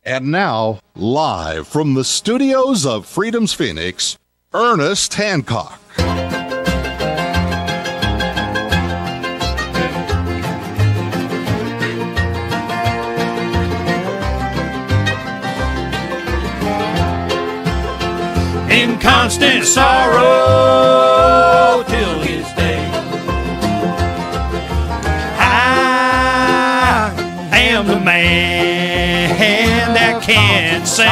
And now, live from the studios of Freedom's Phoenix, Ernest Hancock. In constant sorrow till his day, I am the man that can't sing.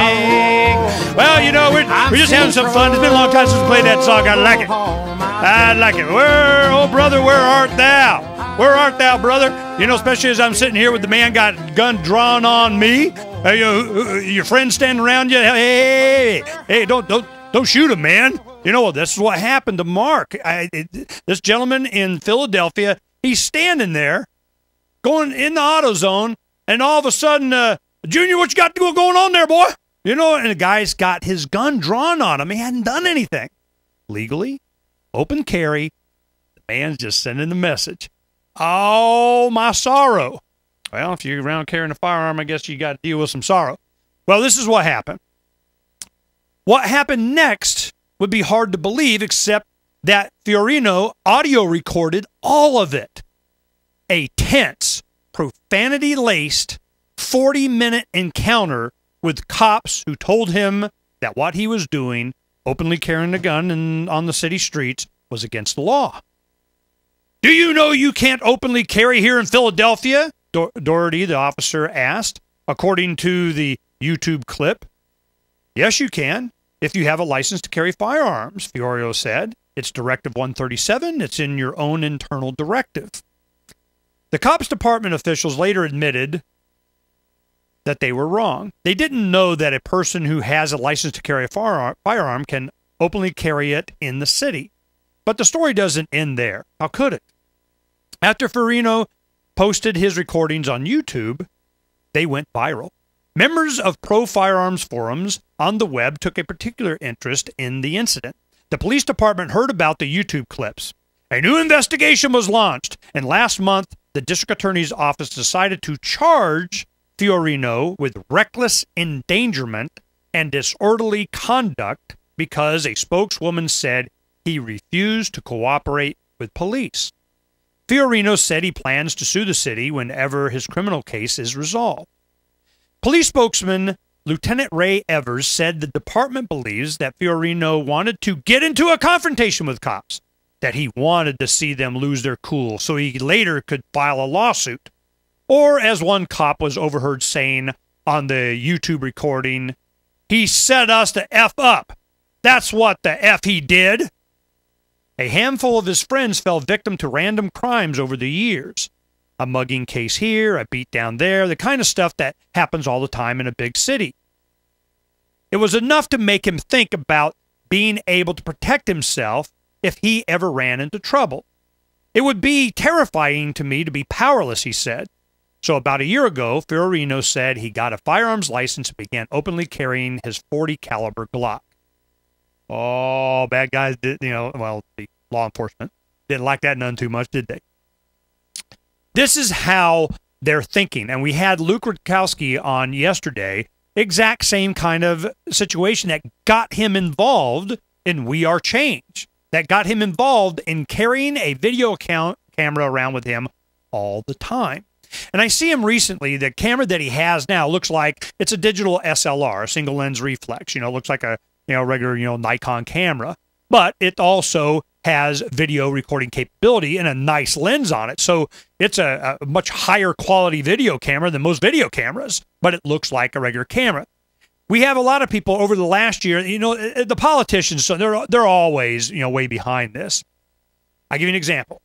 Well, you know, we're just having some fun. It's been a long time since we played that song. I like it. I like it. Where, oh brother, where art thou? Where art thou, brother? You know, especially as I'm sitting here with the man got gun drawn on me. Your friends standing around you. Hey, don't shoot him, man. You know, this is what happened to Mark. This gentleman in Philadelphia, he's standing there, going in the auto zone, and all of a sudden, Junior, what you got going on there, boy? You know, and the guy's got his gun drawn on him. He hadn't done anything. Legally, open carry, the man's just sending a message. Oh, my sorrow. Well, if you're around carrying a firearm, I guess you got to deal with some sorrow. Well, this is what happened. What happened next would be hard to believe, except that Fiorino audio recorded all of it. A tense, profanity-laced, 40-minute encounter with cops who told him that what he was doing, openly carrying a gun on the city streets, was against the law. Do you know you can't openly carry here in Philadelphia? Doherty, the officer, asked, according to the YouTube clip. Yes, you can, if you have a license to carry firearms, Fiorio said. It's Directive 137. It's in your own internal directive. The cops department officials later admitted that they were wrong. They didn't know that a person who has a license to carry a firearm can openly carry it in the city. But the story doesn't end there. How could it? After Fiorino posted his recordings on YouTube, they went viral. Members of pro-firearms forums on the web took a particular interest in the incident. The police department heard about the YouTube clips. A new investigation was launched, and last month, the district attorney's office decided to charge Fiorino with reckless endangerment and disorderly conduct because a spokeswoman said he refused to cooperate with police. Fiorino said he plans to sue the city whenever his criminal case is resolved. Police spokesman Lieutenant Ray Evers said the department believes that Fiorino wanted to get into a confrontation with cops, that he wanted to see them lose their cool so he later could file a lawsuit. Or, as one cop was overheard saying on the YouTube recording, he set us to F up. That's what the F he did. A handful of his friends fell victim to random crimes over the years. A mugging case here, a beatdown there, the kind of stuff that happens all the time in a big city. It was enough to make him think about being able to protect himself if he ever ran into trouble. It would be terrifying to me to be powerless, he said. So about a year ago, Fiorino said he got a firearms license and began openly carrying his .40 caliber Glock. Oh, bad guys did, the law enforcement didn't like that none too much, did they? This is how they're thinking. And we had Luke Rutkowski on yesterday, exact same kind of situation that got him involved in We Are Change, that got him involved in carrying a video camera around with him all the time. And I see him recently, the camera that he has now looks like it's a digital SLR, a single lens reflex. It looks like a regular Nikon camera, but it also has video recording capability and a nice lens on it. So it's a much higher quality video camera than most video cameras, but it looks like a regular camera. We have a lot of people over the last year, the politicians, so they're always, way behind this. I'll give you an example.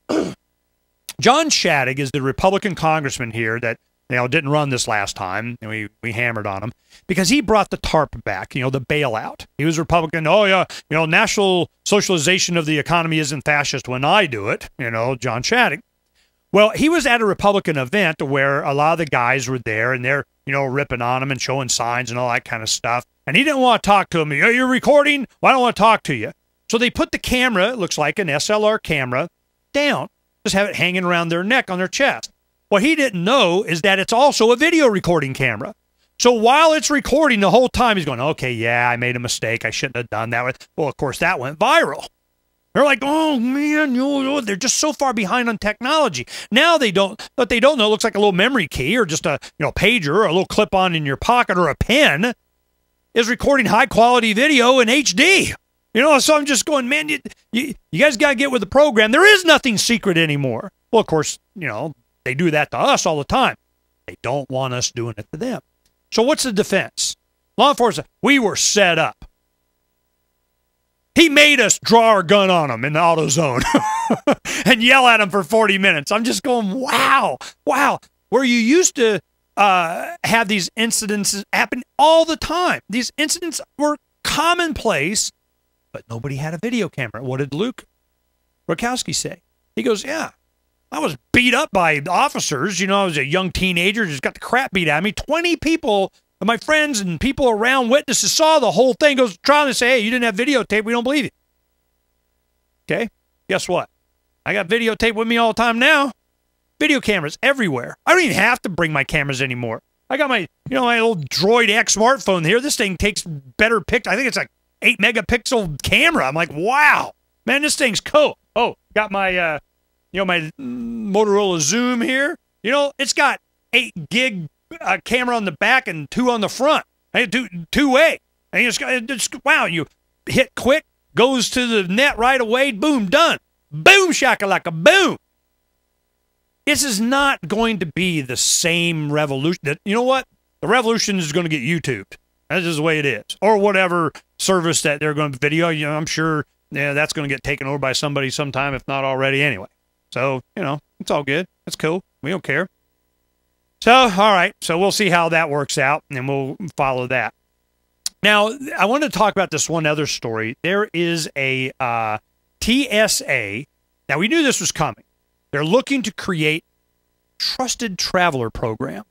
John Shadegg is the Republican congressman here that didn't run this last time, and we hammered on him because he brought the TARP back, the bailout. He was Republican. Oh yeah, national socialization of the economy isn't fascist when I do it. John Shadegg. Well, he was at a Republican event where a lot of the guys were there, and they're ripping on him and showing signs and all that kind of stuff. And he didn't want to talk to him. You're recording? Well, I don't want to talk to you. So they put the camera, it looks like an SLR camera, down. Just have it hanging around their neck on their chest. What he didn't know is that it's also a video recording camera. So while it's recording the whole time, he's going, okay, yeah, I made a mistake. I shouldn't have done that. Well, of course, that went viral. They're like, oh, man, they're just so far behind on technology. Now what they don't know looks like a little memory key or just a pager or a little clip-on in your pocket or a pen is recording high-quality video in HD. So I'm just going, man, you guys got to get with the program. There is nothing secret anymore. Well, of course, they do that to us all the time. They don't want us doing it to them. So what's the defense? Law enforcement, we were set up. He made us draw our gun on him in the auto zone and yell at him for 40 minutes. I'm just going, wow. Where you used to have these incidents happen all the time. These incidents were commonplace, but nobody had a video camera. What did Luke Rakowski say? He goes, yeah, I was beat up by officers. I was a young teenager, just got the crap beat out of me. 20 people, my friends and people around, witnesses, saw the whole thing. Goes trying to say, hey, you didn't have videotape. We don't believe you. Okay, guess what? I got videotape with me all the time now. Video cameras everywhere. I don't even have to bring my cameras anymore. I got my, my old Droid X smartphone here. This thing takes better pictures. I think it's like 8 megapixel camera. I'm like, wow, man, this thing's cool. Oh, got my, my Motorola Zoom here. It's got 8 gig camera on the back and 2 on the front. Two-way. And it's wow, you hit quick, goes to the net right away, boom, done. Boom, shakalaka, boom. This is not going to be the same revolution. You know what? The revolution is going to get YouTubed. That's just the way it is. Or whatever service that they're going to video. I'm sure that's going to get taken over by somebody sometime, if not already anyway. So, it's all good. It's cool. We don't care. So, all right. So we'll see how that works out, and we'll follow that. Now, I want to talk about this one other story. There is a TSA. Now, we knew this was coming. They're looking to create trusted traveler program.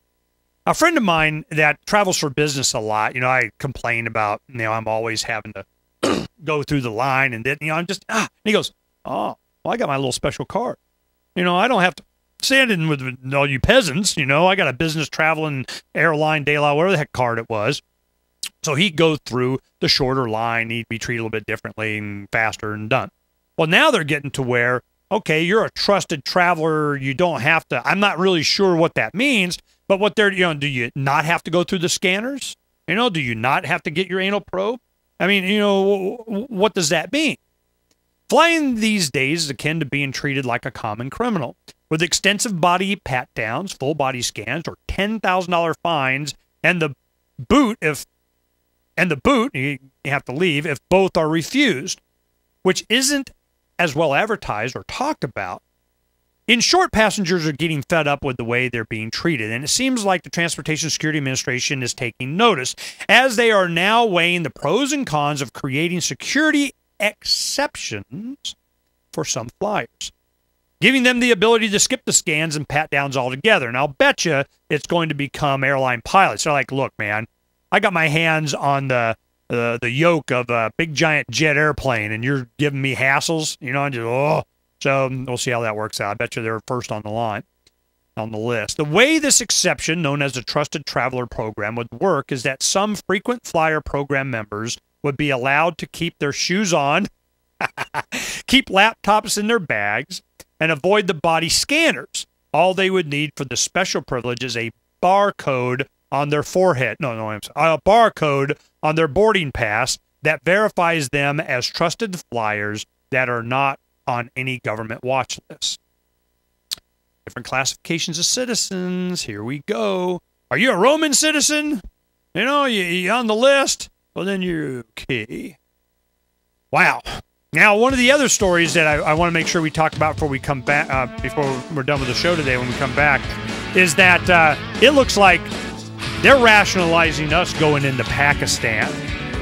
A friend of mine that travels for business a lot, I complain about, I'm always having to go through the line, and then, I'm just, and he goes, oh, well, I got my little special card. I don't have to stand in with all you peasants. I got a business traveling airline, daylight, whatever the heck card it was. So he'd go through the shorter line. He'd be treated a little bit differently and faster and done. Well, now they're getting to where, okay, you're a trusted traveler. You don't have to. I'm not really sure what that means, but what they're, do you not have to go through the scanners? Do you not have to get your anal probe? I mean, what does that mean? Flying these days is akin to being treated like a common criminal, with extensive body pat-downs, full body scans, or $10,000 fines, and the boot you have to leave if both are refused, which isn't as well advertised or talked about. In short, passengers are getting fed up with the way they're being treated, and it seems like the Transportation Security Administration is taking notice, as they are now weighing the pros and cons of creating security exceptions for some flyers, giving them the ability to skip the scans and pat-downs altogether. And I'll bet you it's going to become airline pilots. They're like, look, man, I got my hands on the yoke of a big giant jet airplane, and you're giving me hassles, and just, So we'll see how that works out. I bet you they're first on the line, on the list. The way this exception, known as the Trusted Traveler Program, would work is that some frequent flyer program members would be allowed to keep their shoes on, keep laptops in their bags, and avoid the body scanners. All they would need for the special privilege is a barcode on their forehead. I'm sorry. A barcode on their boarding pass that verifies them as trusted flyers that are not on any government watch list. Different classifications of citizens. Here we go. Are you a Roman citizen? You on the list? Well, then you're okay. Wow. Now, one of the other stories that I want to make sure we talk about before we come back, before we're done with the show today, when we come back, is that it looks like they're rationalizing us going into Pakistan.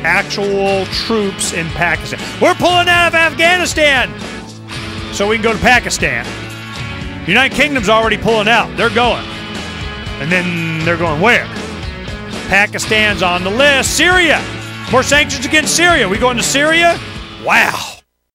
Actual troops in Pakistan. We're pulling out of Afghanistan so we can go to Pakistan. United Kingdom's already pulling out. They're going. And then they're going where? Pakistan's on the list. Syria. More sanctions against Syria. We going to Syria? Wow.